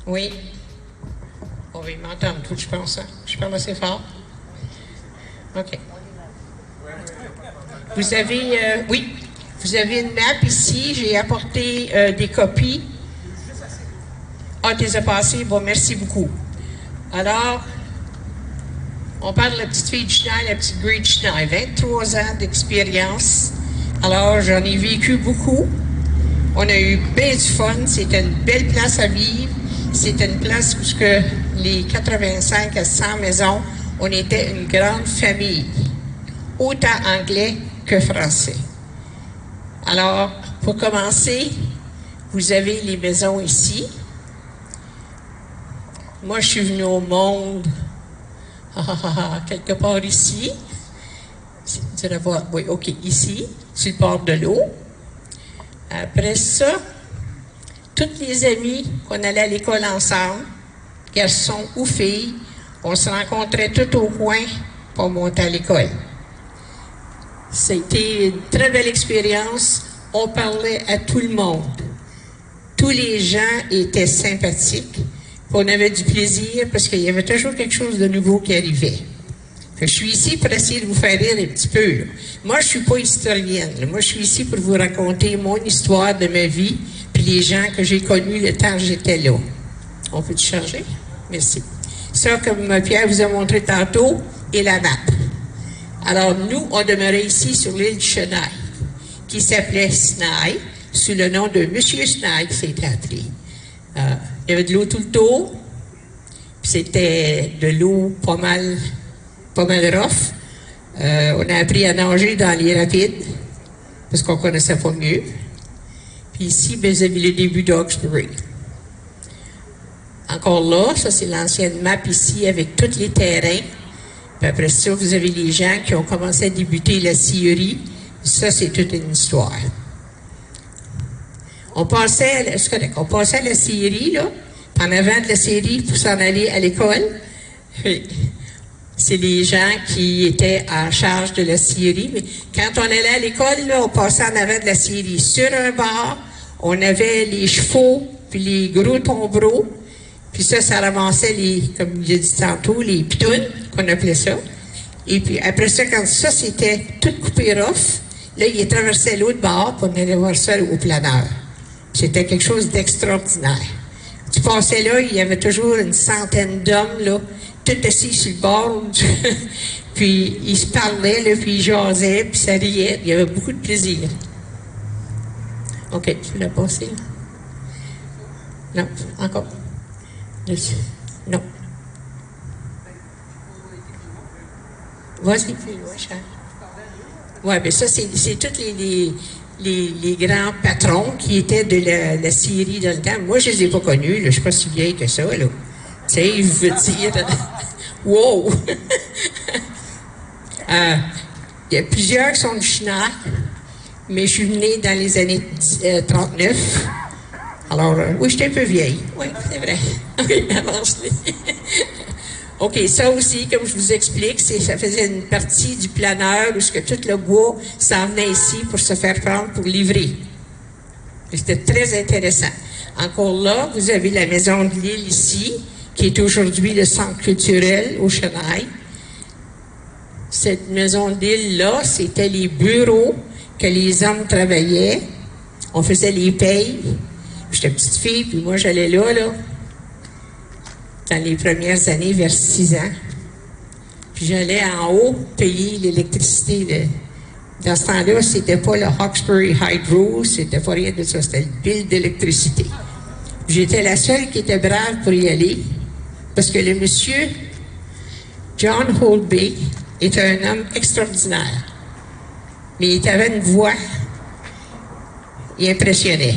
Oui. On va m'entendre tout, je pense. Hein? Je parle assez fort. OK. Vous avez, oui, vous avez une map ici. J'ai apporté des copies. Ah, tu les as passées? Bon, merci beaucoup. Alors, on parle de la petite fille de Chenal, la petite Grey de Chenal. 23 ans d'expérience. Alors, j'en ai vécu beaucoup. On a eu bien du fun. C'était une belle place à vivre. C'était une place où que les 85 à 100 maisons, on était une grande famille. Autant anglais que français. Alors, pour commencer, vous avez les maisons ici. Moi, je suis venue au monde quelque part ici. Tu vas voir, oui, OK, ici, sur le bord de l'eau. Après ça, toutes les amies qu'on allait à l'école ensemble, garçons ou filles, on se rencontrait tout au coin pour monter à l'école. C'était une très belle expérience. On parlait à tout le monde. Tous les gens étaient sympathiques. On avait du plaisir parce qu'il y avait toujours quelque chose de nouveau qui arrivait. Je suis ici pour essayer de vous faire rire un petit peu. Là. Moi, je ne suis pas historienne. Là. Moi, je suis ici pour vous raconter mon histoire de ma vie puis les gens que j'ai connus le temps que j'étais là. On peut changer? Merci. Ça, comme Pierre vous a montré tantôt, est la map. Alors, nous, on demeurait ici sur l'île de Chenal, qui s'appelait Snail, sous le nom de M. Snail qui s'est appelé. Il y avait de l'eau tout le tour, puis c'était de l'eau pas mal rough. On a appris à nager dans les rapides, parce qu'on ne connaissait pas mieux. Puis ici, vous avez le début d'Hawkesbury. Encore là, ça c'est l'ancienne map ici avec tous les terrains. Puis après ça, vous avez les gens qui ont commencé à débuter la scierie. Ça, c'est toute une histoire. On passait à la scierie, là, en avant de la scierie pour s'en aller à l'école. C'est les gens qui étaient en charge de la scierie. Mais quand on allait à l'école, là, on passait en avant de la scierie. Sur un bord, on avait les chevaux, puis les gros tombereaux. Puis ça ramassait comme j'ai dit tantôt, les pitounes, qu'on appelait ça. Et puis après ça, quand ça, c'était tout coupé rough, là, il traversait l'autre bord pour aller voir ça au planeur. C'était quelque chose d'extraordinaire. Tu passais là, il y avait toujours une centaine d'hommes, là, tout assis sur le bord. Puis ils se parlaient, là, puis ils jasaient, puis ça riait. Il y avait beaucoup de plaisir. OK, tu l'as passé, là? Non, encore. Non. Vas-y, plus loin, Charles. Oui, mais ça, c'est tous les grands patrons qui étaient de la scierie dans le temps. Moi, je ne les ai pas connus, là. Je ne suis pas si vieille que ça, là. Tu sais, je veux dire... wow! Il y a plusieurs qui sont du Chenal, mais je suis venue dans les années 39. Alors, oui, j'étais un peu vieille. Oui, c'est vrai. OK, avance-les. OK, ça aussi, comme je vous explique, ça faisait une partie du planeur où tout le bois s'en venait ici pour se faire prendre pour livrer. C'était très intéressant. Encore là, vous avez la maison de l'île ici, qui est aujourd'hui le centre culturel au Chenail. Cette maison de l'île-là, c'était les bureaux que les hommes travaillaient. On faisait les payes. J'étais petite fille, puis moi, j'allais là, dans les premières années, vers 6 ans. Puis j'allais en haut payer l'électricité. Dans ce temps-là, c'était pas le Hawkesbury Hydro, c'était pas rien de ça, c'était le bill d'électricité. J'étais la seule qui était brave pour y aller, parce que le monsieur John Holby était un homme extraordinaire. Mais il avait une voix, il impressionnait.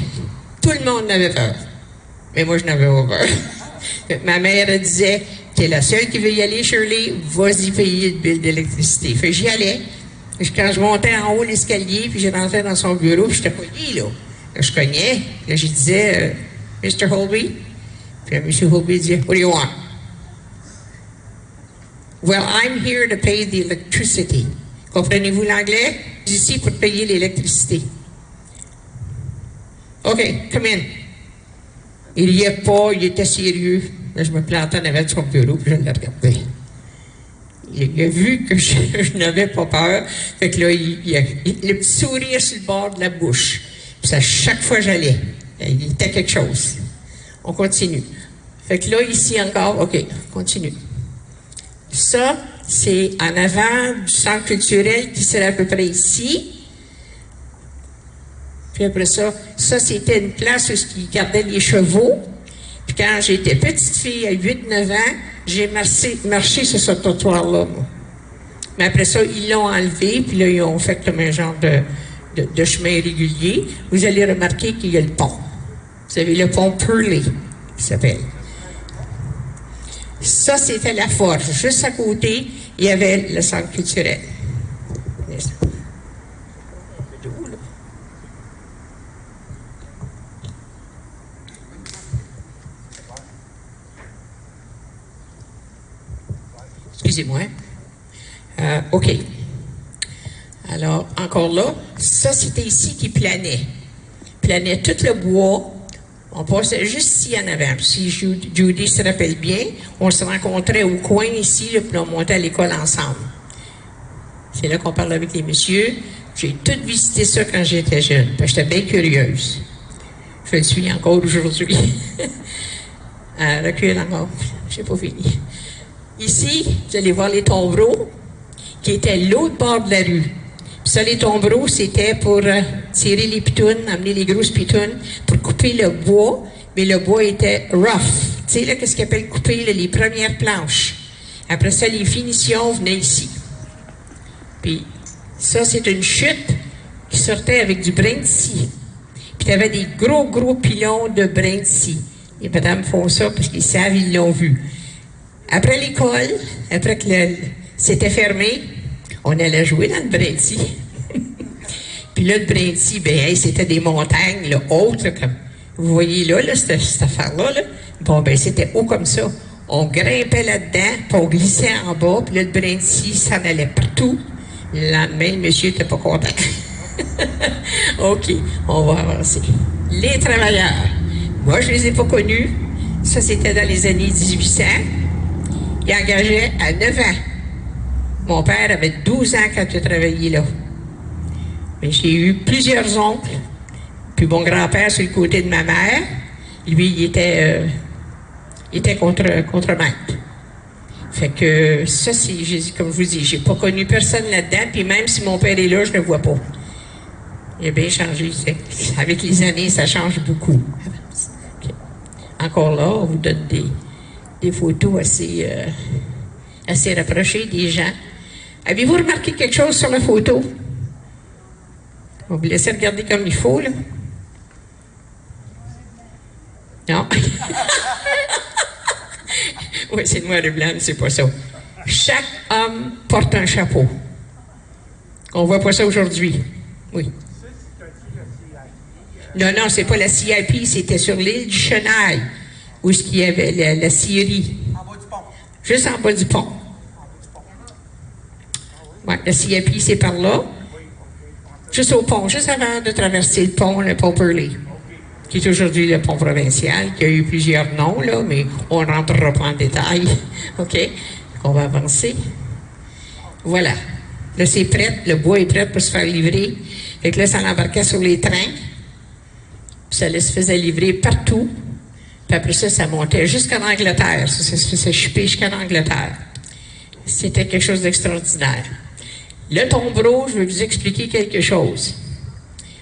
Tout le monde avait peur. Mais moi, je n'avais pas peur. Ma mère elle disait, « T'es la seule qui veut y aller, Shirley, vas-y payer le bill d'électricité. » Fait que j'y allais. Quand je montais en haut l'escalier, puis je rentrais dans son bureau, puis j'étais poli, là. Je cognais. Là, je disais, « Mr. Holby? » Puis M. Holby disait, « What do you want? » « Well, I'm here to pay the electricity. » Comprenez-vous l'anglais? Je suis ici pour payer l'électricité. OK, come in. Il riait pas, il était sérieux. Là, je me plantais en avant de son bureau, puis je le regardais. Il a vu que je n'avais pas peur. Fait que là, il a le petit sourire sur le bord de la bouche. Puis à chaque fois que j'allais, il était quelque chose. On continue. Fait que là, ici encore, OK, continue. Ça, c'est en avant du centre culturel qui serait à peu près ici. Puis après ça, c'était une place où ils gardaient les chevaux. Puis quand j'étais petite fille, à 8-9 ans, j'ai marché sur ce trottoir-là, moi. Mais après ça, ils l'ont enlevé, puis là, ils ont fait comme un genre de chemin régulier. Vous allez remarquer qu'il y a le pont. Vous avez le pont Purley, qui s'appelle. Ça, c'était la forge. Juste à côté, il y avait le centre culturel. Excusez-moi. OK. Alors, encore là, ça, c'était ici qui planait. Planait tout le bois. On passait juste ici en avant. Si Judy se rappelle bien, on se rencontrait au coin ici, là, puis on montait à l'école ensemble. C'est là qu'on parlait avec les messieurs. J'ai tout visité ça quand j'étais jeune. J'étais bien curieuse. Je le suis encore aujourd'hui. Recule encore. Je n'ai pas fini. Ici, vous allez voir les tombereaux, qui étaient l'autre bord de la rue. Puis ça, les tombereaux, c'était pour tirer les pitounes, amener les grosses pitounes, pour couper le bois, mais le bois était rough. Tu sais, là, qu'est-ce qu'ils appellent couper, là, les premières planches. Après ça, les finitions venaient ici. Puis ça, c'est une chute qui sortait avec du brin de scie. Puis tu avais des gros pilons de brin de scie. Les madames font ça parce qu'ils savent, ils l'ont vu. Après l'école, après que c'était fermé, on allait jouer dans le brin de scie. Puis là, le brin de scie, ben, hey, c'était des montagnes là, hautes, là, comme vous voyez là, cette affaire-là. Là. Bon, ben, c'était haut comme ça. On grimpait là-dedans, puis on glissait en bas, puis là, le brin de scie s'en allait partout. Le lendemain, le monsieur n'était pas content. OK, on va avancer. Les travailleurs. Moi, je ne les ai pas connus. Ça, c'était dans les années 1800. Ils engageaient à 9 ans. Mon père avait 12 ans quand il a travaillé là. Mais j'ai eu plusieurs oncles. Puis mon grand-père, sur le côté de ma mère, lui, il était contre-maître. Fait que ça, c'est, comme je vous dis, j'ai pas connu personne là-dedans. Puis même si mon père est là, je ne le vois pas. Il a bien changé. Avec les années, ça change beaucoup. Okay. Encore là, on vous donne des photos assez rapprochées des gens. Avez-vous remarqué quelque chose sur la photo? On va vous laisser regarder comme il faut, là. Non? Oui, c'est noir et blanc, c'est pas ça. Chaque homme porte un chapeau. On voit pas ça aujourd'hui. Oui. Non, c'est pas la CIP, c'était sur l'île du Chenail, où il y avait la scierie. En bas du pont. Juste en bas du pont. Oui, la CIP, c'est par là. Juste au pont, juste avant de traverser le pont Purley, qui est aujourd'hui le pont provincial, qui a eu plusieurs noms, là, mais on ne rentrera pas en détail. OK? On va avancer. Voilà. Là, c'est prêt. Le bois est prêt pour se faire livrer. Fait que là, ça l'embarquait sur les trains. Puis ça se faisait livrer partout. Puis après ça, ça montait jusqu'en Angleterre. Ça se faisait shipper jusqu'en Angleterre. C'était quelque chose d'extraordinaire. Le tombereau, je vais vous expliquer quelque chose.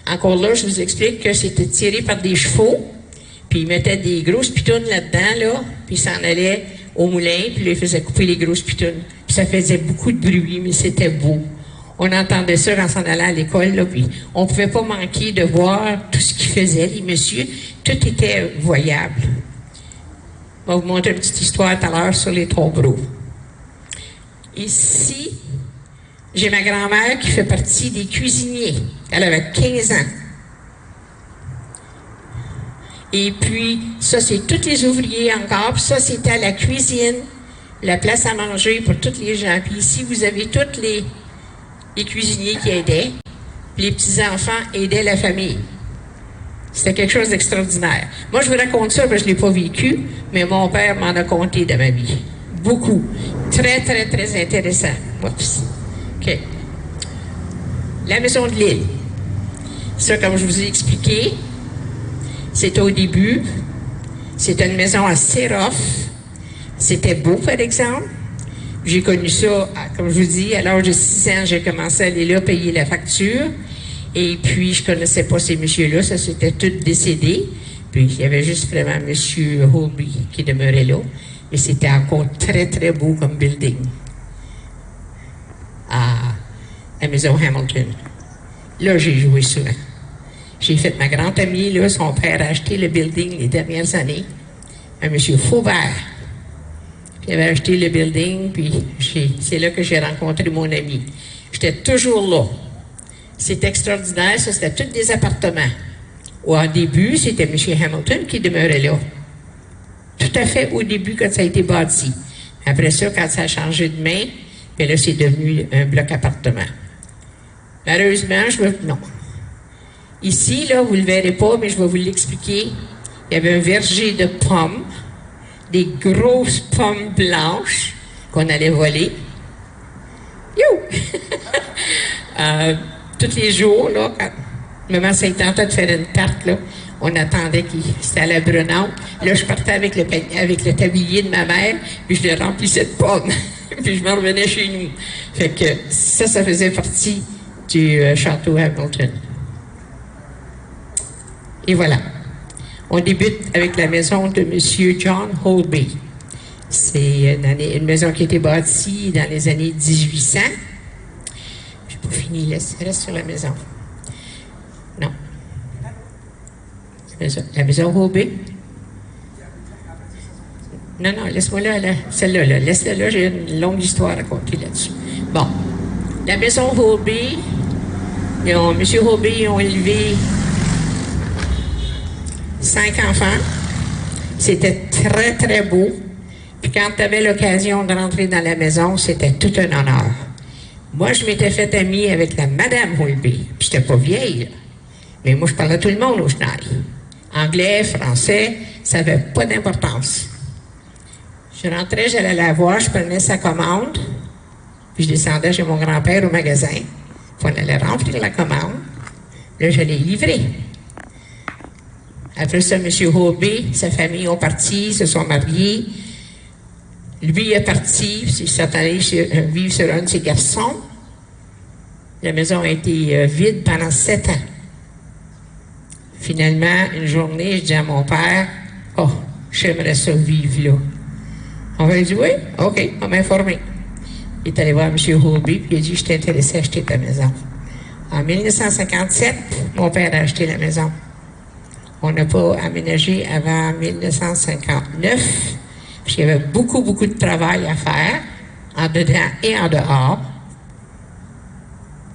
Encore là, je vous explique que c'était tiré par des chevaux, puis ils mettaient des grosses pitounes là-dedans, là, puis ils s'en allaient au moulin, puis là, ils faisaient couper les grosses pitounes. Puis ça faisait beaucoup de bruit, mais c'était beau. On entendait ça quand on allait à l'école, là, puis on ne pouvait pas manquer de voir tout ce qu'ils faisaient, les messieurs. Tout était voyable. Je vais vous montrer une petite histoire tout à l'heure sur les tombereaux. Ici, j'ai ma grand-mère qui fait partie des cuisiniers. Elle avait 15 ans. Et puis, ça, c'est tous les ouvriers encore. Puis ça, c'était à la cuisine, la place à manger pour tous les gens. Puis ici, vous avez tous les cuisiniers qui aidaient. Puis les petits-enfants aidaient la famille. C'était quelque chose d'extraordinaire. Moi, je vous raconte ça parce que je ne l'ai pas vécu, mais mon père m'en a conté de ma vie. Beaucoup. Très, très, très intéressant. Oups. OK. La maison de l'île. Ça, comme je vous ai expliqué, c'était au début. C'était une maison assez rough. C'était beau, par exemple. J'ai connu ça, comme je vous dis, à l'âge de 6 ans, j'ai commencé à aller là payer la facture. Et puis, je connaissais pas ces messieurs-là, ça s'était tous décédés. Puis, il y avait juste vraiment M. Holby qui demeurait là. Mais c'était encore très, très beau comme building. À la maison Hamilton. Là, j'ai joué souvent. J'ai fait ma grande amie, là, son père a acheté le building les dernières années. Un M. Faubert. Il avait acheté le building, puis c'est là que j'ai rencontré mon ami. J'étais toujours là. C'est extraordinaire, ça, c'était tous des appartements. Au début, c'était M. Hamilton qui demeurait là. Tout à fait au début, quand ça a été bâti. Après ça, quand ça a changé de main, bien là, c'est devenu un bloc appartement. Malheureusement, non. Ici, là, vous ne le verrez pas, mais je vais vous l'expliquer. Il y avait un verger de pommes, des grosses pommes blanches qu'on allait voler. You! Tous les jours, là, quand maman s'est tentait de faire une tarte, là, on attendait c'était à la brunante. Là, je partais avec le tablier de ma mère, puis je le remplissais de pommes. Puis je me revenais chez nous. Fait que ça faisait partie du château Hamilton. Et voilà. On débute avec la maison de M. John Holby. C'est une maison qui a été bâtie dans les années 1800. Je n'ai pas fini, reste sur la maison. Non. La maison Holby. Non, laisse-moi là, celle-là. Laisse-la là, j'ai une longue histoire à raconter là-dessus. Bon. La maison Holby, M. Holby, ils ont élevé 5 enfants. C'était très, très beau. Puis quand tu avais l'occasion de rentrer dans la maison, c'était tout un honneur. Moi, je m'étais fait amie avec la Madame Holby. Puis j'étais pas vieille, là. Mais moi, je parlais à tout le monde au Schneid. Anglais, français, ça n'avait pas d'importance. Je rentrais, j'allais la voir, je prenais sa commande, puis je descendais chez mon grand-père au magasin. Puis on allait remplir la commande. Là, je l'ai livrée. Après ça, M. Holby, sa famille ont parti, se sont mariés. Lui est parti, il s'est allé vivre sur un de ses garçons. La maison a été vide pendant 7 ans. Finalement, une journée, je dis à mon père, « Oh, j'aimerais ça vivre là. » On m'a dit, « Oui, OK, on m'a informé. » Il est allé voir M. Holby, puis il a dit, « Je t'ai intéressé à acheter ta maison. » En 1957, mon père a acheté la maison. On n'a pas aménagé avant 1959, puis il y avait beaucoup, beaucoup de travail à faire, en dedans et en dehors.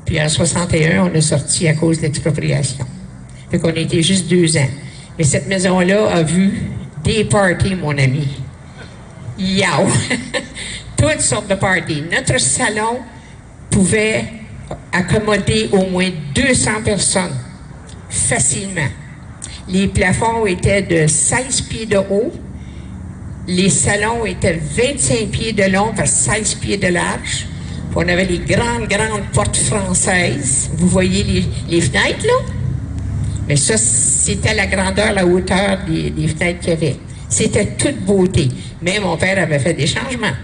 Puis en 61, on est sorti à cause de l'expropriation. Fait qu'on a été juste 2 ans. Mais cette maison-là a vu des parties, mon ami. Yow! Toutes sortes de parties. Notre salon pouvait accommoder au moins 200 personnes, facilement. Les plafonds étaient de 16 pieds de haut. Les salons étaient 25 pieds de long par 16 pieds de large. Puis on avait les grandes portes françaises. Vous voyez les fenêtres, là? Mais ça, c'était la grandeur, la hauteur des fenêtres qu'il y avait. C'était toute beauté. Mais mon père avait fait des changements.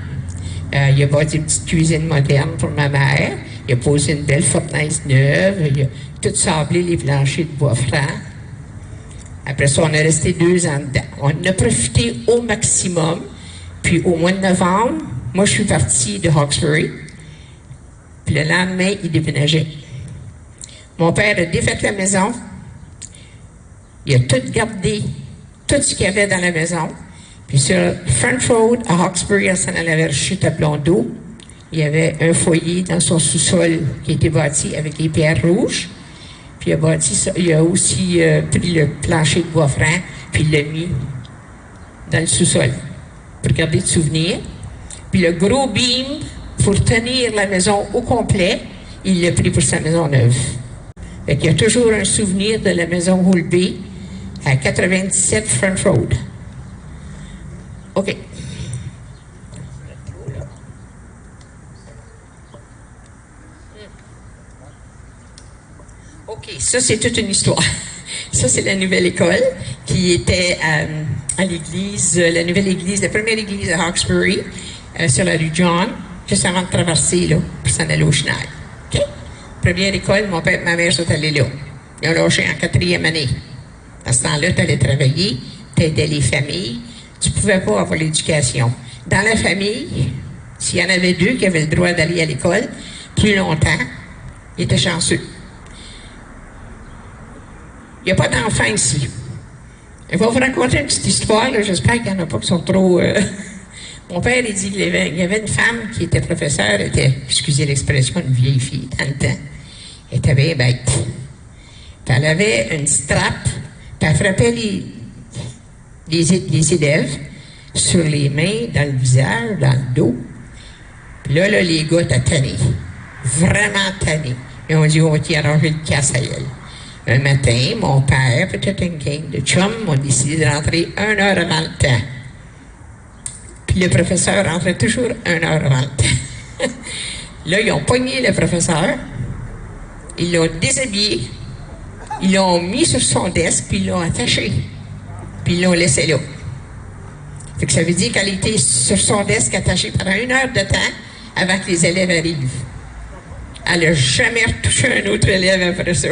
Il a bâti une petite cuisine moderne pour ma mère. Il a posé une belle fournaise neuve. Il a tout sablé les planchers de bois franc. Après ça, on est resté 2 ans dedans. On a profité au maximum. Puis au mois de novembre, moi, je suis partie de Hawkesbury. Puis le lendemain, il déménageait. Mon père a défait la maison. Il a tout gardé, tout ce qu'il y avait dans la maison. Puis sur Front Road, à Hawkesbury, à Saint-Alain-la-Chute à Blondeau, il y avait un foyer dans son sous-sol qui a été bâti avec les pierres rouges. Puis il a aussi pris le plancher de bois franc, puis il l'a mis dans le sous-sol pour garder de souvenirs. Puis le gros beam, pour tenir la maison au complet, il l'a pris pour sa maison neuve. Fait qu'il y a toujours un souvenir de la maison Holby à 97 Front Road. OK. OK, ça, c'est toute une histoire. Ça, c'est la nouvelle école qui était à l'église, la nouvelle église, la première église à Hawkesbury, sur la rue John, juste avant de traverser, là, pour s'en aller au Chenal. OK? Première école, mon père et ma mère sont allés là. Ils ont lâché en 4e année. À ce temps-là, tu allais travailler, tu aidais les familles, tu ne pouvais pas avoir l'éducation. Dans la famille, s'il y en avait 2 qui avaient le droit d'aller à l'école plus longtemps, ils étaient chanceux. Il n'y a pas d'enfants ici. Je vais vous raconter une petite histoire, là. J'espère qu'il n'y en a pas qui sont trop... Mon père, il dit qu'il y avait une femme qui était professeure, excusez l'expression, une vieille fille dans le temps. Elle était bien bête. Puis elle avait une strap, puis elle frappait les élèves sur les mains, dans le visage, dans le dos. Puis là, les gars étaient tannés. Vraiment tannés. Ils ont dit, on va t'y arranger le casse à elle. Un matin, mon père, peut-être une gang de chums, ont décidé de rentrer 1 heure avant le temps. Puis le professeur rentrait toujours 1 heure avant le temps. Là, ils ont pogné le professeur, ils l'ont déshabillé, ils l'ont mis sur son desk, puis ils l'ont attaché. Puis ils l'ont laissé là. Fait que ça veut dire qu'elle était sur son desk attachée pendant 1 heure de temps avant que les élèves arrivent. Elle n'a jamais retouché un autre élève après ça.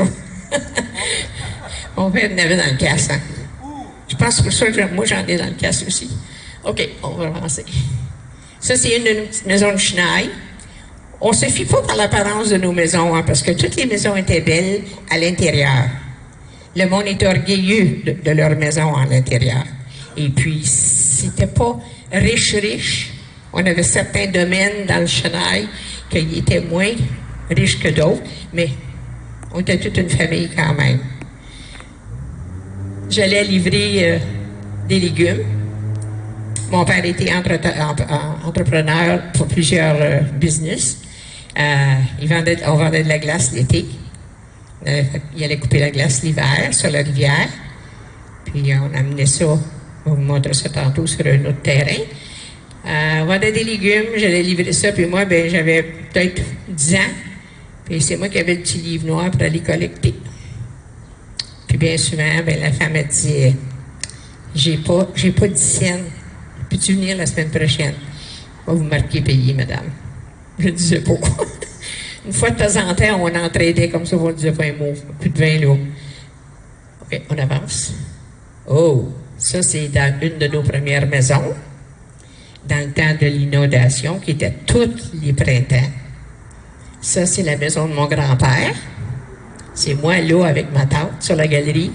Mon père en avait dans le casse. Hein? Je pense pour ça que moi, j'en ai dans le casse aussi. OK, on va avancer. Ça, c'est une de nos petites maisons de Chenaille. On ne se fie pas par l'apparence de nos maisons, hein, parce que toutes les maisons étaient belles à l'intérieur. Le monde était orgueilleux de leur maison à l'intérieur. Et puis, c'était pas riche. On avait certains domaines dans le Chenaille qui étaient moins riches que d'autres, mais on était toute une famille quand même. J'allais livrer des légumes. Mon père était entrepreneur pour plusieurs business. On vendait de la glace l'été. Il allait couper la glace l'hiver sur la rivière. Puis on amenait ça, on vous montre ça tantôt sur un autre terrain. On vendait des légumes, j'allais livrer ça. Puis moi, j'avais peut-être 10 ans. Puis c'est moi qui avais le petit livre noir pour aller collecter. Puis bien souvent, la femme elle disait, j'ai pas 10 cents. Peux-tu venir la semaine prochaine? On va vous marquer payé, madame. Je ne disais pas. Une fois de temps en temps, on entraidait comme ça, on ne disait pas un mot. Plus de 20 là. OK, on avance. Oh, ça c'est dans une de nos premières maisons, dans le temps de l'inondation, qui était tous les printemps. Ça, c'est la maison de mon grand-père. C'est moi là avec ma tante sur la galerie.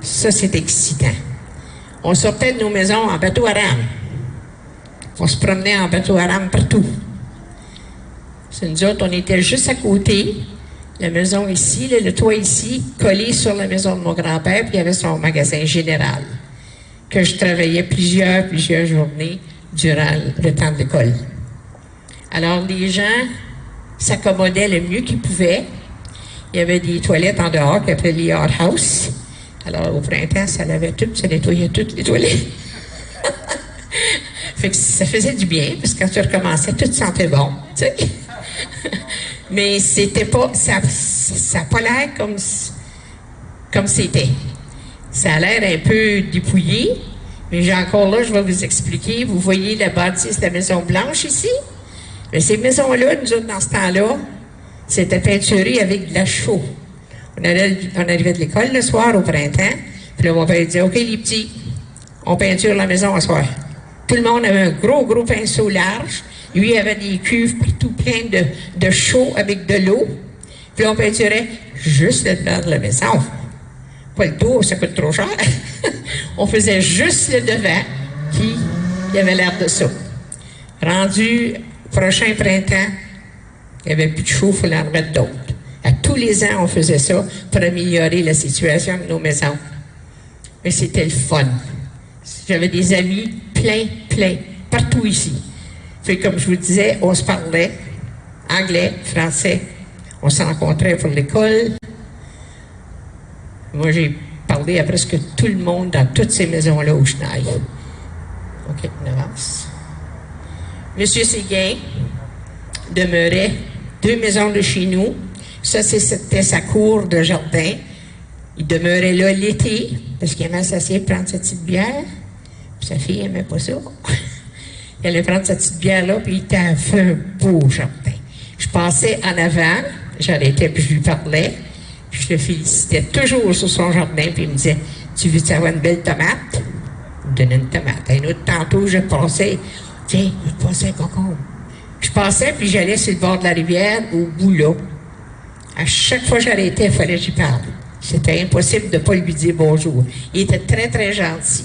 Ça, c'est excitant. On sortait de nos maisons en bateau à rame. On se promenait en bateau à rame partout. C'est nous autres, on était juste à côté. La maison ici, le toit ici, collé sur la maison de mon grand-père, puis il y avait son magasin général, que je travaillais plusieurs journées durant le temps de l'école. Alors, les gens s'accommodaient le mieux qu'ils pouvaient. Il y avait des toilettes en dehors qui appelaient les outhouse. Alors, au printemps, ça lavait tout, ça nettoyait toutes les toilettes. Fait que ça faisait du bien, parce que quand tu recommençais, tout sentait bon, tu sais. Mais c'était pas, ça n'a pas l'air comme c'était. Ça a l'air un peu dépouillé, mais encore là, je vais vous expliquer. Vous voyez la bâtisse de la Maison Blanche ici? Mais ces maisons-là, nous autres, dans ce temps-là, c'était peinturé avec de la chaux. On arrivait de l'école le soir, au printemps, puis là, mon père disait, OK, les petits, on peinture la maison ce soir. Tout le monde avait un gros pinceau large. Lui, il avait des cuves partout plein de chaux avec de l'eau. Puis on peinturait juste le devant de la maison. Pas le tour, ça coûte trop cher. On faisait juste le devant qui avait l'air de ça. Rendu prochain printemps, il n'y avait plus de chaux, il fallait en remettre d'autres. À tous les ans, on faisait ça pour améliorer la situation de nos maisons. Mais c'était le fun. J'avais des amis plein, partout ici. Fait comme je vous disais, on se parlait anglais, français. On se rencontrait pour l'école. Moi, j'ai parlé parler à presque tout le monde dans toutes ces maisons-là au Chenaille. OK, on avance. Monsieur Séguin demeurait 2 maisons de chez nous. Ça, c'était sa cour de jardin. Il demeurait là l'été, parce qu'il aimait s'asseoir et prendre sa petite bière. Puis sa fille n'aimait pas ça. Il allait prendre sa petite bière là, puis il avait fait un beau jardin. Je passais en avant, j'arrêtais, puis je lui parlais. Puis je le félicitais toujours sur son jardin, puis il me disait « Tu veux avoir une belle tomate? » Il me donnait une tomate. Un autre tantôt, je passais « Tiens, je vais te passer un concombre. » Je passais, puis j'allais sur le bord de la rivière, au bout là. À chaque fois que j'arrêtais, il fallait que j'y parle. C'était impossible de ne pas lui dire bonjour. Il était très, très gentil.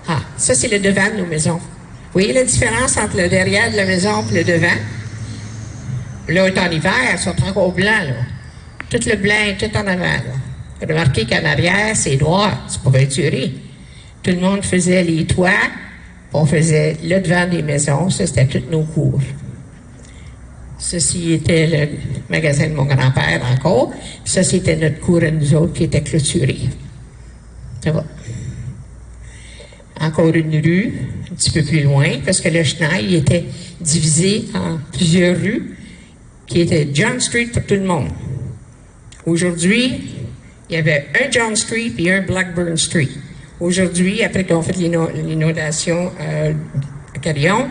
Ah, ça, c'est le devant de nos maisons. Vous voyez la différence entre le derrière de la maison et le devant? Là, on est en hiver, ils sont encore blancs, là. Tout le blanc est tout en avant, là. Remarquez qu'en arrière, c'est noir, c'est pas peinturé. Tout le monde faisait les toits, on faisait le devant des maisons, ça, c'était toutes nos cours. Ceci était le magasin de mon grand-père encore. Puis ça, c'était notre cour à nous autres qui était clôturée. Ça va. Encore une rue, un petit peu plus loin, parce que le Chenaille était divisé en plusieurs rues, qui étaient John Street pour tout le monde. Aujourd'hui, il y avait un John Street et un Blackburn Street. Aujourd'hui, après qu'on fait l'inondation à Carillon,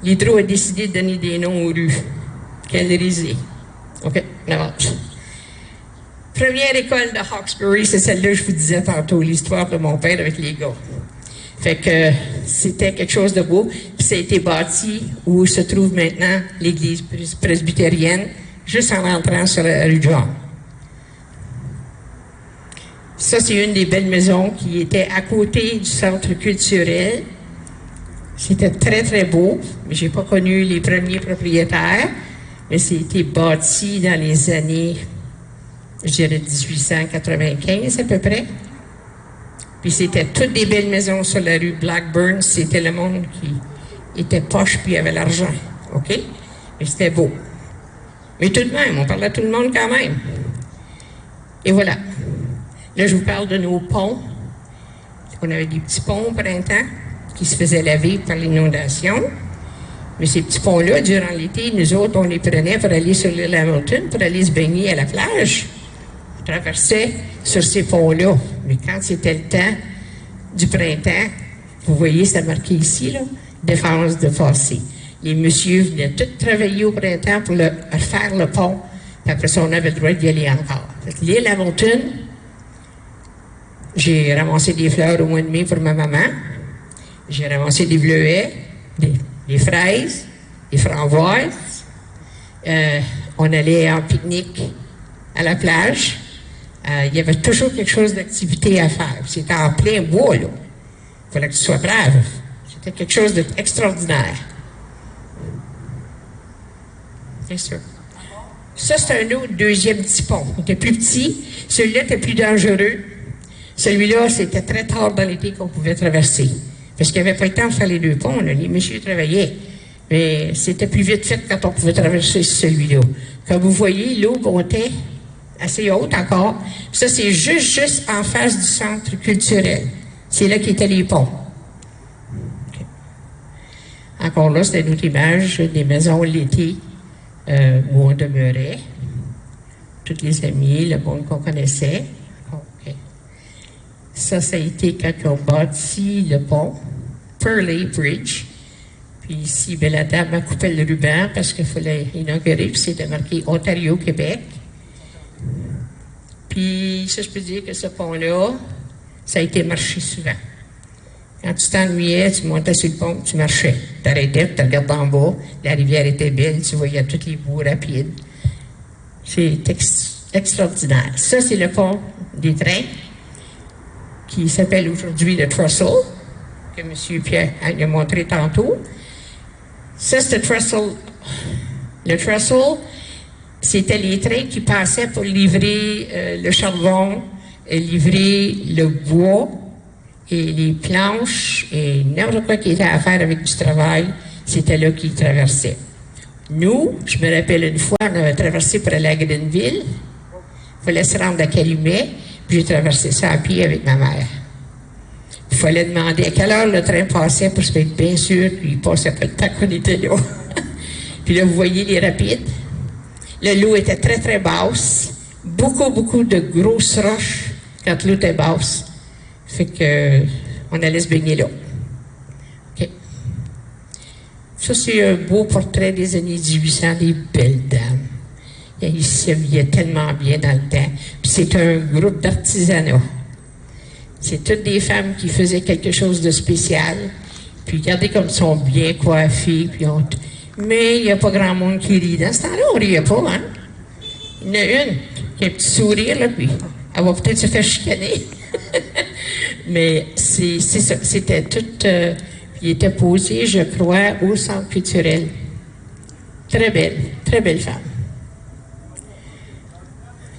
l'Hydro a décidé de donner des noms aux rues. Galerisé. OK, on avance. Première école de Hawkesbury, c'est celle-là que je vous disais tantôt, l'histoire de mon père avec les gars. Fait que c'était quelque chose de beau. Puis ça a été bâti où se trouve maintenant l'église presbytérienne, juste en entrant sur la rue John. Ça, c'est une des belles maisons qui était à côté du centre culturel. C'était très, très beau, mais je n'ai pas connu les premiers propriétaires, mais c'était bâti dans les années, je dirais 1895 à peu près. Puis c'était toutes des belles maisons sur la rue Blackburn. C'était le monde qui était poche puis avait l'argent, OK? Mais c'était beau. Mais tout de même, on parlait à tout le monde quand même. Et voilà. Là, je vous parle de nos ponts. On avait des petits ponts au printemps qui se faisaient laver par l'inondation. Mais ces petits ponts-là, durant l'été, nous autres, on les prenait pour aller sur l'île Hamilton, pour aller se baigner à la plage. On traversait sur ces ponts-là. Mais quand c'était le temps du printemps, vous voyez, c'est marqué ici, là, défense de fossé. Les messieurs venaient tous travailler au printemps pour refaire le pont. Puis après ça, on avait le droit d'y aller encore. L'île Hamilton, j'ai ramassé des fleurs au mois de mai pour ma maman. J'ai ramassé des bleuets, des fraises, des framboises. On allait en pique-nique à la plage. Il y avait toujours quelque chose d'activité à faire. C'était en plein bois, là. Il fallait que tu sois brave. C'était quelque chose d'extraordinaire. Bien sûr. Ça, c'est un autre deuxième petit pont. Il était plus petit. Celui-là était plus dangereux. Celui-là, c'était très tard dans l'été qu'on pouvait traverser. Parce qu'il n'y avait pas le temps de faire les deux ponts, là. Les messieurs travaillaient. Mais c'était plus vite fait quand on pouvait traverser celui-là. Comme vous voyez, l'eau montait assez haute encore. Puis ça, c'est juste en face du centre culturel. C'est là qu'étaient les ponts. Okay. Encore là, c'était une autre image des maisons l'été où on demeurait. Tous les amis, le monde qu'on connaissait. Okay. Ça a été quand on bâti le pont, Purley Bridge. Puis ici, ben, la dame a coupé le ruban parce qu'il fallait inaugurer, puis c'était marqué Ontario, Québec. Puis ça, je peux dire que ce pont-là, ça a été marché souvent. Quand tu t'ennuyais, tu montais sur le pont, tu marchais. Tu arrêtais, tu regardais en bas, la rivière était belle, tu voyais tous les bouts rapides. C'est extraordinaire. Ça, c'est le pont des trains qui s'appelle aujourd'hui le Trestle, que M. Pierre a montré tantôt. Ça, c'est le Trestle. Le Trestle, c'était les trains qui passaient pour livrer le charbon, livrer le bois et les planches et n'importe quoi qui était à faire avec du travail, c'était là qu'ils traversaient. Nous, je me rappelle une fois, on avait traversé pour aller à Greenville Il fallait se rendre à Calumet, puis j'ai traversé ça à pied avec ma mère. Il fallait demander à quelle heure le train passait pour se mettre bien sûr qu'il ne passait pas le temps qu'on était là. Puis là, vous voyez les rapides. L'eau était très, très basse. Beaucoup de grosses roches quand l'eau était basse. Fait que on allait se baigner là. Okay. Ça, c'est un beau portrait des années 1800, des belles dames. Ils s'habillaient tellement bien dans le temps. Puis c'est un groupe d'artisanat. C'est toutes des femmes qui faisaient quelque chose de spécial. Puis regardez comme ils sont bien coiffées. Puis mais il n'y a pas grand monde qui rit. Dans ce temps-là, on ne riait pas, hein? Il y en a une qui a un petit sourire, là, puis elle va peut-être se faire chicaner. Mais c'est ça. C'était tout... il était posé, je crois, au centre culturel. Très belle femme.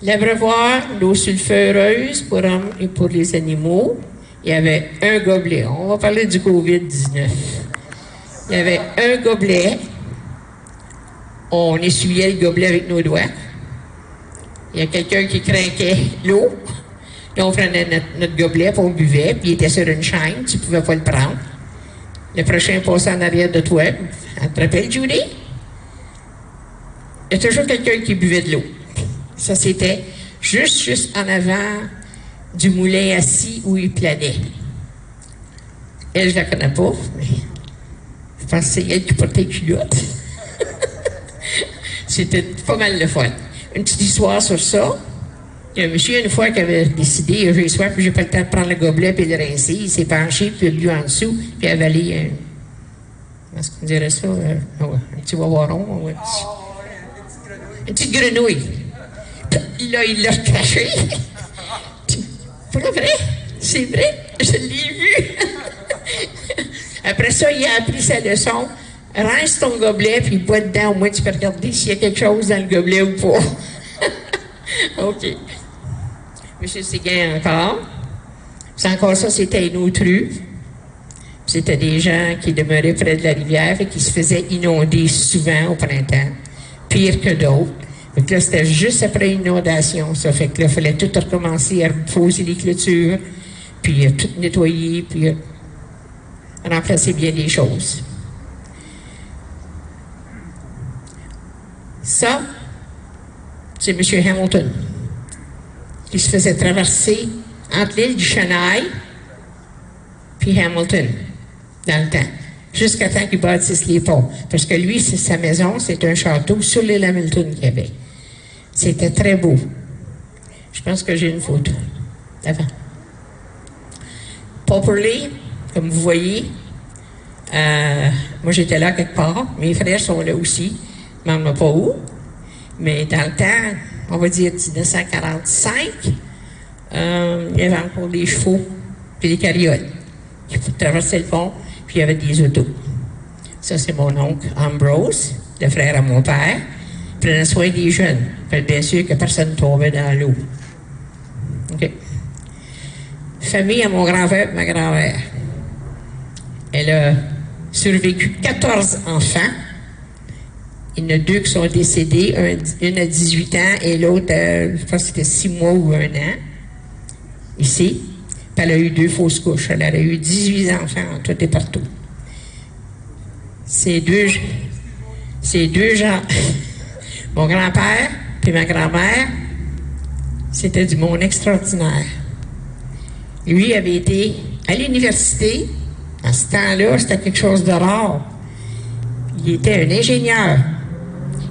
L'abreuvoir, l'eau sulfureuse pour hommes et pour les animaux. Il y avait un gobelet. On va parler du COVID-19. Il y avait un gobelet. On essuyait le gobelet avec nos doigts. Il y a quelqu'un qui craquait l'eau. Là, on prenait notre gobelet, puis on buvait, puis il était sur une chaîne, tu ne pouvais pas le prendre. Le prochain passait en arrière de toi. Tu te rappelles, Judy? Il y a toujours quelqu'un qui buvait de l'eau. Ça, c'était juste en avant du moulin assis où il planait. Elle, je la connais pas, mais je pense que c'est elle qui portait les culottes. C'était pas mal le fun. Une petite histoire sur ça. Il y a un monsieur, une fois, qui avait décidé, j'ai soif, puis j'ai pas le temps de prendre le gobelet et de le rincer. Il s'est penché, puis il a lu en dessous, puis il a avalé comment est-ce qu'on dirait ça? Un petit wawaron. Une petite grenouille. Puis là, il l'a caché. Pas vrai? C'est vrai? Je l'ai vu. Après ça, il a appris sa leçon. Rince ton gobelet, puis bois dedans. Au moins, tu peux regarder s'il y a quelque chose dans le gobelet ou pas. OK. Monsieur Séguin encore. C'est encore ça, c'était une autre rue. C'était des gens qui demeuraient près de la rivière et qui se faisaient inonder souvent au printemps. Pire que d'autres. Fait que là, c'était juste après une inondation, ça. Fait que là, il fallait tout recommencer à poser les clôtures, puis tout nettoyer, puis remplacer bien des choses. Ça, c'est M. Hamilton, qui se faisait traverser entre l'île du Chenail puis Hamilton, dans le temps, jusqu'à temps qu'il bâtisse les ponts. Parce que lui, sa maison, c'est un château sur l'île Hamilton qu'il y avait. C'était très beau. Je pense que j'ai une photo d'avant. Popperley, comme vous voyez, moi j'étais là quelque part, mes frères sont là aussi, même pas où, mais dans le temps, on va dire 1945, il y avait encore des chevaux puis des carrioles qui traversaient le pont, puis il y avait des autos. Ça, c'est mon oncle Ambrose, le frère à mon père. Il prenait soin des jeunes. Bien sûr que personne ne tombait dans l'eau. OK. Famille à mon grand-père et ma grand-mère. Elle a survécu 14 enfants. Il y en a 2 qui sont décédés. Une à 18 ans et l'autre, je pense que c'était 6 mois ou 1 an. Ici. Puis elle a eu 2 fausses couches. Elle a eu 18 enfants en tout et partout. Ces deux gens, mon grand-père puis ma grand-mère, c'était du monde extraordinaire. Lui avait été à l'université. À ce temps-là, c'était quelque chose de rare. Il était un ingénieur.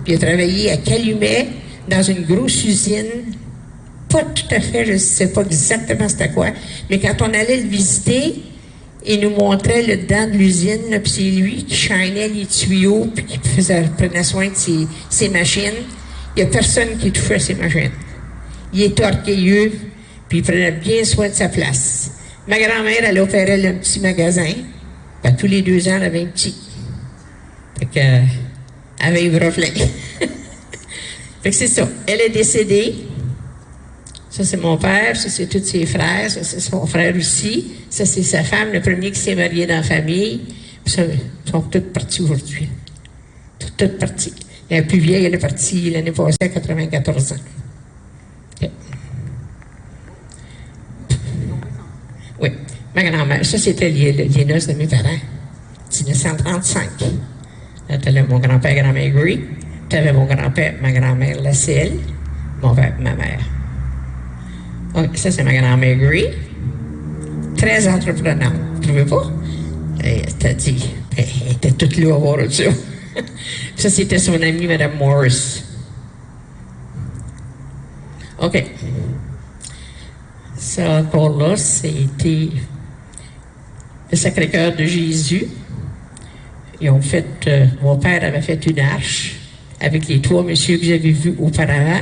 Puis il a travaillé à Calumet dans une grosse usine. Pas tout à fait, je ne sais pas exactement c'était quoi. Mais quand on allait le visiter, il nous montrait le dedans de l'usine, puis c'est lui qui chaînait les tuyaux, puis qui prenait soin de ses machines. Il n'y a personne qui touchait à ses machines. Il était orgueilleux, puis il prenait bien soin de sa place. Ma grand-mère, elle opérait un petit magasin. Ben, tous les 2 ans, elle avait un petit. Fait que, elle avait les bras pleins. Fait que c'est ça. Elle est décédée. Ça, c'est mon père, ça, c'est tous ses frères, ça, c'est son frère aussi. Ça, c'est sa femme, le premier qui s'est marié dans la famille. Puis ça, ils sont toutes parties aujourd'hui. Toutes parties. La plus vieille, elle est partie l'année passée à 94 ans. Okay. Oui. Ma grand-mère, ça, c'était les noces de mes parents. 1935. Là, t'avais mon grand-père, grand-mère Gray. T'avais mon grand-père, ma grand-mère Lasselle. Mon père, ma mère. Donc, ça, c'est ma grand-mère Gray. Très entreprenante. Vous ne trouvez pas? Elle t'a dit, elle était toute là à voir ça. Ça, c'était son amie, Mme Morris. OK. Ça, encore là, c'était le Sacré-Cœur de Jésus. Ils ont fait, mon père avait fait une arche avec les 3 messieurs que j'avais vus auparavant.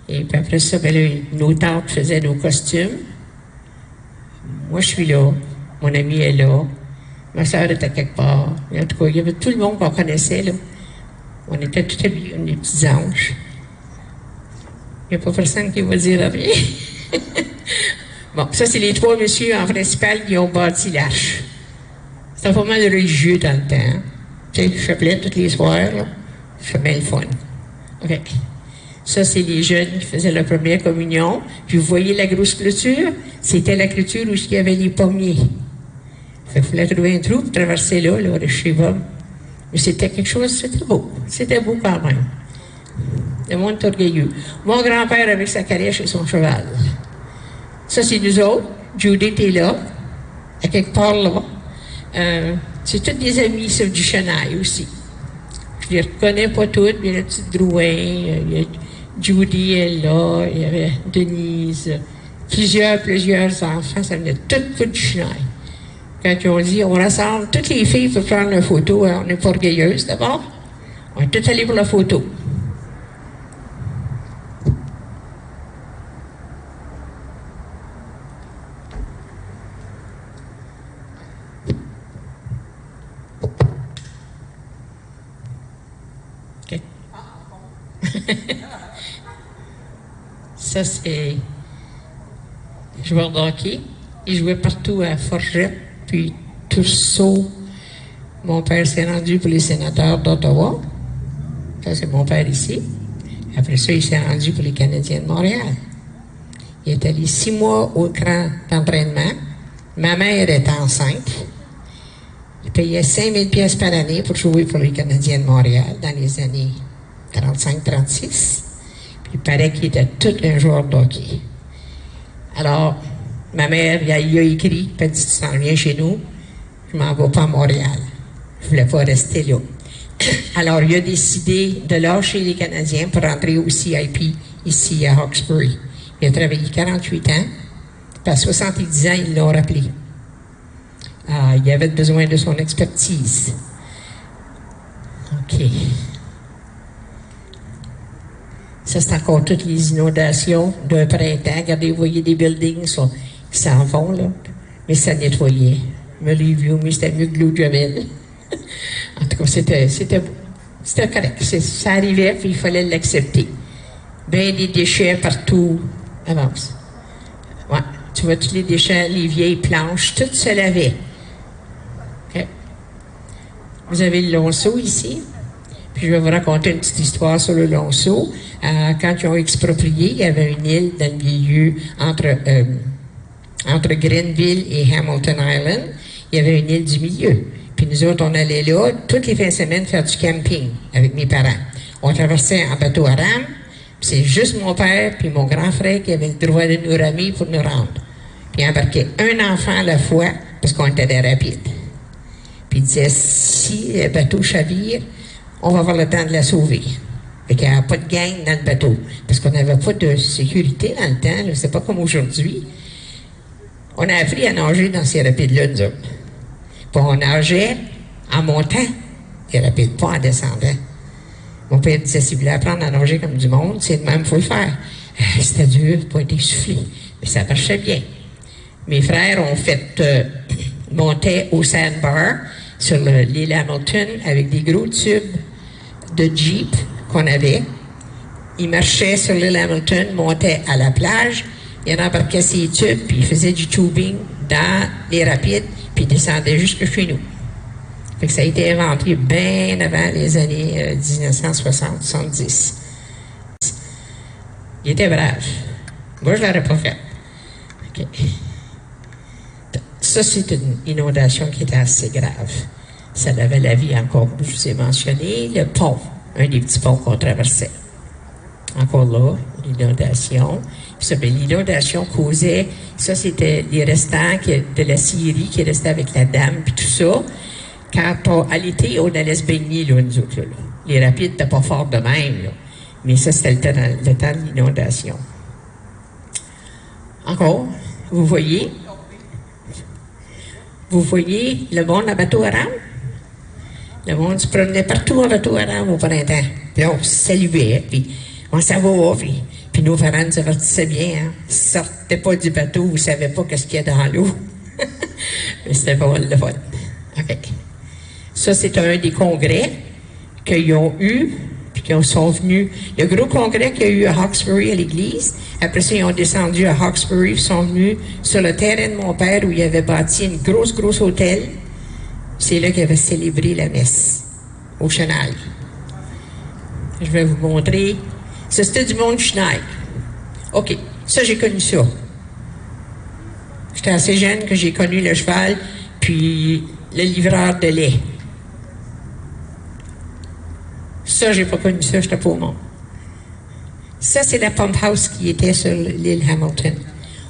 Et puis après ça, ben là, nos tantes faisaient nos costumes. Moi, je suis là. Mon amie est là. Ma soeur était quelque part. En tout cas, il y avait tout le monde qu'on connaissait, là. On était tout habillés comme des petits anges. Il n'y a pas personne qui va dire rien. Bon, ça, c'est les 3 messieurs en principal qui ont bâti l'arche. C'était pas mal religieux dans le temps. Tu sais, le chapelet tous les soirs, là. C'est bien le fun. OK. Ça, c'est les jeunes qui faisaient la première communion. Puis vous voyez la grosse clôture? C'était la clôture où il y avait les pommiers. Fait qu'il fallait trouver un trou pour traverser là, le cheval. Mais c'était quelque chose, c'était beau. C'était beau quand même. Le monde est orgueilleux. Mon grand-père avec sa calèche et son cheval. Ça, c'est nous autres. Judith est là, à quelque part là. C'est tous des amis, ça, du Chenaille aussi. Je les reconnais pas toutes, mais il y a la petite Drouin, il y a Judy est là, il y avait Denise, plusieurs enfants, ça venait tout du Chenaille. Quand ils ont dit, on rassemble toutes les filles pour prendre la photo, on n'est pas orgueilleuses d'abord, on est toutes allées pour la photo. Ça, c'est joueur de hockey. Il jouait partout à Forgette, puis Toursault. Mon père s'est rendu pour les sénateurs d'Ottawa. Ça, c'est mon père ici. Après ça, il s'est rendu pour les Canadiens de Montréal. Il est allé 6 mois au camp d'entraînement. Ma mère était enceinte. Il payait 5 000 pièces par année pour jouer pour les Canadiens de Montréal dans les années 35-36. Il paraît qu'il était tout un joueur de hockey. Alors, ma mère, il a écrit, elle dit, tu s'en viens chez nous, je m'en vais pas à Montréal. Je voulais pas rester là. Alors, il a décidé de lâcher les Canadiens pour rentrer au CIP, ici à Hawkesbury. Il a travaillé 48 ans, puis à 70 ans, ils l'ont rappelé. Il avait besoin de son expertise. OK. Ça, c'est encore toutes les inondations d'un printemps. Regardez, vous voyez des buildings qui s'en vont, là. Mais ça nettoyait. Me l'ai vu, mais c'était mieux que l'eau de Javel. En tout cas, c'était correct. Ça arrivait, puis il fallait l'accepter. Ben des déchets partout. Avance. Ouais. Tu vois, tous les déchets, les vieilles planches, tout se lavait. OK. Vous avez le Lonceau ici. Puis je vais vous raconter une petite histoire sur le Lonceau. Quand ils ont exproprié, il y avait une île dans le milieu entre Greenville et Hamilton Island. Il y avait une île du milieu. Puis nous autres, on allait là toutes les fins de semaine faire du camping avec mes parents. On traversait en bateau à rame. C'est juste mon père puis mon grand frère qui avait le droit de nous ramer pour nous rendre. Puis il embarquait un enfant à la fois parce qu'on était des rapides. Puis il disait, si le bateau chavire, on va avoir le temps de la sauver. Fait qu'il n'y avait pas de gang dans le bateau. Parce qu'on n'avait pas de sécurité dans le temps. C'est pas comme aujourd'hui. On a appris à nager dans ces rapides-là, nous autres. Puis on nageait en montant les rapides, pas en descendant. Mon père disait, si vous voulez apprendre à nager comme du monde, c'est de même qu'il faut le faire. C'était dur, pas être essoufflé. Mais ça marchait bien. Mes frères ont fait monter au sandbar sur l'île Hamilton avec des gros tubes de Jeep qu'on avait. Ils marchaient sur l'île Hamilton, montaient à la plage, ils embarquaient ces tubes, puis ils faisaient du tubing dans les rapides, puis ils descendaient jusque chez nous. Fait que ça a été inventé bien avant les années 1960-70. Il était brave. Moi, je ne l'aurais pas fait. OK. Ça, c'est une inondation qui était assez grave. Ça avait la vie encore, je vous ai mentionné, le pont, un des petits ponts qu'on traversait. Encore là, l'inondation. L'inondation causait, ça c'était les restants de la Syrie qui restaient avec la dame, puis tout ça. À l'été, on allait se baigner, là, nous autres, là. Les rapides n'étaient pas forts de même, là. Mais ça, c'était le temps de l'inondation. Encore, vous voyez le monde en bateau à rame? Le monde se promenait partout en bateau à rame au printemps. Puis on se saluait, puis on s'en va, puis nos parents nous avertissaient bien, hein. Sortez pas du bateau, vous savez pas qu'est-ce qu'il y a dans l'eau. Mais c'était pas mal de fun. OK. Ça, c'est un des congrès qu'ils ont eu, puis qu'ils sont venus. Le gros congrès qu'il y a eu à Hawkesbury, à l'église. Après ça, ils ont descendu à Hawkesbury, ils sont venus sur le terrain de mon père où il avait bâti une grosse hôtel. C'est là qu'il avait célébré la messe, au Chenail. Je vais vous montrer. Ça, c'était du monde Chenail. OK. Ça, j'ai connu ça. J'étais assez jeune que j'ai connu le cheval, puis le livreur de lait. Ça, j'ai pas connu ça, j'étais pas au monde. Ça, c'est la pump house qui était sur l'île Hamilton.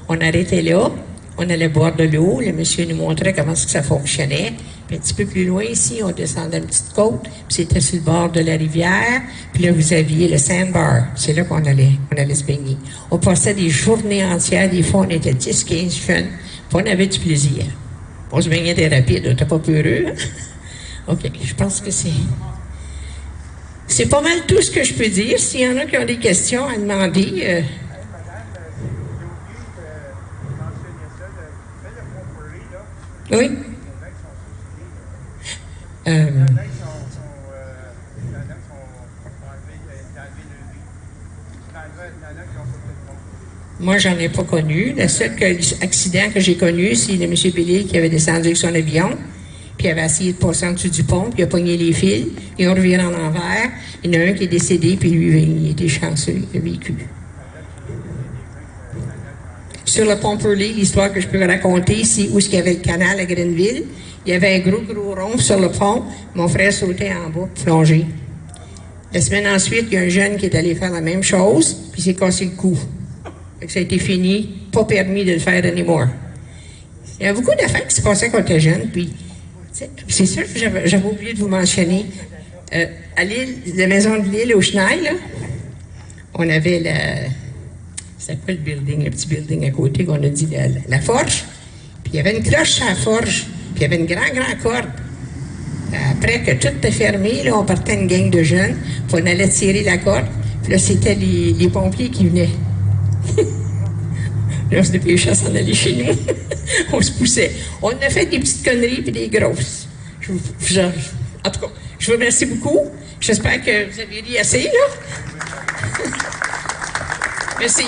On arrêtait là, on allait boire de l'eau, le monsieur nous montrait comment ça fonctionnait. Puis un petit peu plus loin ici, on descendait une petite côte, puis c'était sur le bord de la rivière, puis là, vous aviez le sandbar. C'est là qu'on allait se baigner. On passait des journées entières, des fois, on était 10, 15 jeunes, puis on avait du plaisir. On se baignait des rapides, on n'était pas peureux. OK, je pense que c'est pas mal tout ce que je peux dire. S'il y en a qui ont des questions à demander... Oui. Moi, j'en ai pas connu. Le seul accident que j'ai connu, c'est le M. Bellil qui avait descendu avec son avion, puis il avait essayé de passer en dessous du pont, puis il a pogné les fils, ils ont reviré en envers. Il y en a un qui est décédé, puis lui, il était chanceux, il a vécu. Sur le pont Purley, l'histoire que je peux raconter, c'est où il y avait le canal à Greenville. Il y avait un gros rond sur le pont. Mon frère sautait en bas, plongé. La semaine ensuite, il y a un jeune qui est allé faire la même chose, puis il s'est cassé le cou. Fait que ça a été fini, pas permis de le faire anymore. Il y a beaucoup d'affaires qui se passaient quand on était jeune, puis c'est sûr que j'avais oublié de vous mentionner. À l'île, la maison de l'île au Chenail, là, on avait c'est quoi le building, le petit building à côté qu'on a dit la forge. Puis il y avait une cloche sur la forge, puis il y avait une grande corde. Après que tout était fermé, là, on partait une gang de jeunes, puis on allait tirer la corde. Puis là, c'était les pompiers qui venaient. Là, on se dépêchait à s'en aller chez nous. On se poussait. On a fait des petites conneries puis des grosses. En tout cas, je vous remercie beaucoup. J'espère que vous avez ri assez, là. Merci.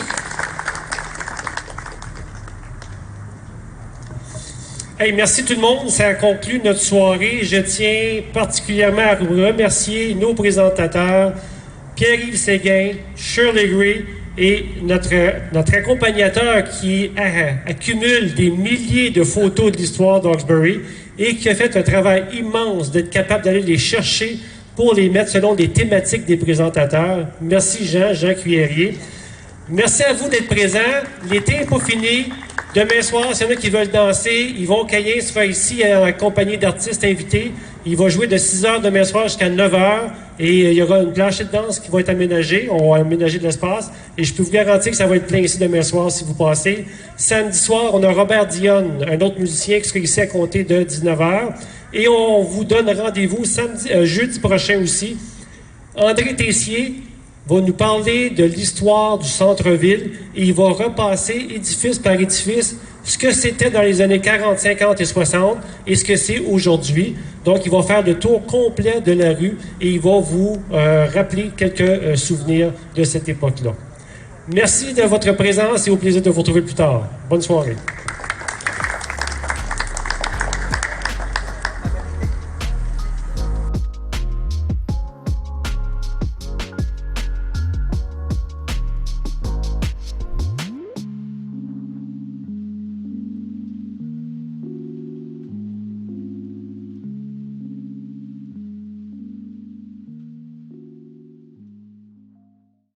Hey, merci tout le monde. Ça conclut notre soirée. Je tiens particulièrement à remercier nos présentateurs, Pierre-Yves Séguin, Shirley Gray et notre accompagnateur qui accumule des milliers de photos de l'histoire d'Hawkesbury et qui a fait un travail immense d'être capable d'aller les chercher pour les mettre selon les thématiques des présentateurs. Merci Jean Cuillerier. Merci à vous d'être présents. L'été n'est pas fini. Demain soir, s'il y en a qui veulent danser, Yvon Cayen sera ici en compagnie d'artistes invités. Il va jouer de 6h demain soir jusqu'à 9h. Et il y aura une planchette de danse qui va être aménagée. On va aménager de l'espace. Et je peux vous garantir que ça va être plein ici demain soir si vous passez. Samedi soir, on a Robert Dionne, un autre musicien qui sera ici à compter de 19h. Et on vous donne rendez-vous jeudi prochain aussi. André Tessier va nous parler de l'histoire du centre-ville et il va repasser édifice par édifice ce que c'était dans les années 40, 50 et 60 et ce que c'est aujourd'hui. Donc, il va faire le tour complet de la rue et il va vous rappeler quelques souvenirs de cette époque-là. Merci de votre présence et au plaisir de vous retrouver plus tard. Bonne soirée.